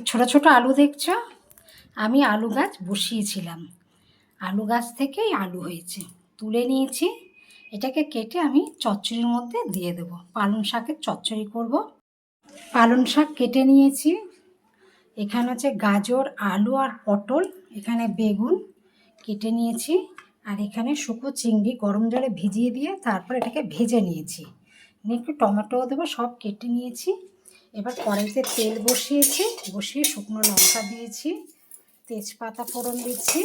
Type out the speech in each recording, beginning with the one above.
ছোট ছোট আলু দেখছো, আমি আলু গাছ বসিয়েছিলাম। আলু গাছ থেকেই আলু হয়েছে, তুলে নিয়েছি। এটাকে কেটে আমি চচ্চড়ির মধ্যে দিয়ে দেবো। পালং শাকের চচ্চড়ি করব। পালং শাক কেটে নিয়েছি। এখানে হচ্ছে গাজর, আলু আর পটল, এখানে বেগুন কেটে নিয়েছি। আর এখানে শুকনো চিংড়ি গরম জলে ভিজিয়ে দিয়ে তারপর এটাকে ভেজে নিয়েছি। একটু টমেটোও দেবো, সব কেটে নিয়েছি। এবার কড়াইতে তেল বসিয়েছি, বসিয়ে শুকনো লঙ্কা দিয়েছি, তেজপাতা ফোড়ন দিচ্ছি,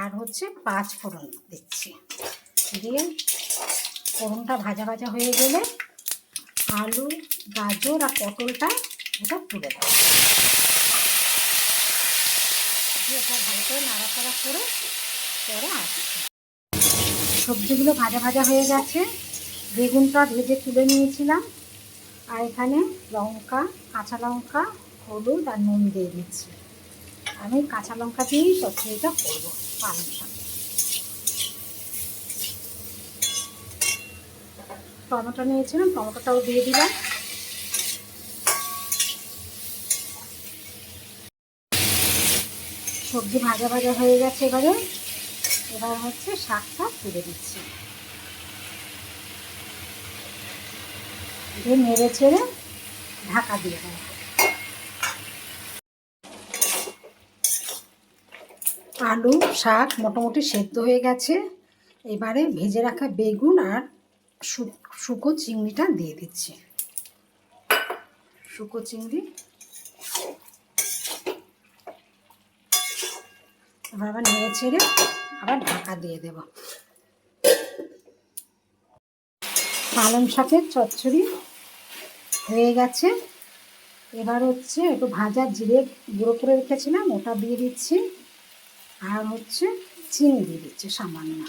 আর হচ্ছে 5 ফোড়ন দিচ্ছি। দিয়ে ফোড়নটা ভাজা ভাজা হয়ে গেলে আলু, গাজর আর পটলটা ওটা তুলে দেবো। দিয়ে এটা ভালো করে নাড়াচাড়া করে পরে আসছি। সবজিগুলো ভাজা ভাজা হয়ে গেছে। বেগুনটা ভেজে তুলে নিয়েছিলাম। আর এখানে লঙ্কা, কাঁচা লঙ্কা, হলুদ আর নুন দিয়ে দিচ্ছি। আমি কাঁচা লঙ্কা দিয়েই চচ্চড়িটা করবো পালং শাক। টমেটো নিয়েছিলাম, টমেটোটাও দিয়ে দিলাম। সবজি ভাজা ভাজা হয়ে গেছে। এবার হচ্ছে শাকটা তুলে দিচ্ছি, দিয়ে নেড়ে ছেড়ে ঢাকা দিয়ে দেবো। আলু শাক মোটামুটি সেদ্ধ হয়ে গেছে। এবারে ভেজে রাখা বেগুন আর শুকনো চিংড়িটা দিয়ে দিচ্ছি। শুকনো চিংড়ি এবার আবার নেড়ে ছেড়ে আবার ঢাকা দিয়ে দেব। পালং শাকের চচ্চড়ি হয়ে গেছে। এবার হচ্ছে একটু ভাজা জিরে গুঁড়ো করে রেখেছিলাম, ওটা দিয়ে দিচ্ছি। আর হচ্ছে চিনি দিয়ে দিচ্ছি সামান্য,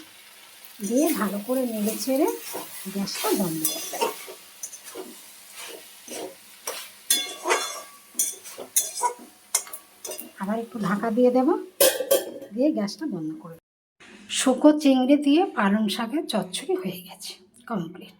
দিয়ে ভালো করে নেড়ে ছেড়ে গ্যাসটা বন্ধ করে দেব। আবার একটু ঢাকা দিয়ে দেব, দিয়ে গ্যাসটা বন্ধ করে দেব। শুকনো চিংড়ি দিয়ে পালং শাকের চচ্চড়ি হয়ে গেছে, কমপ্লিট।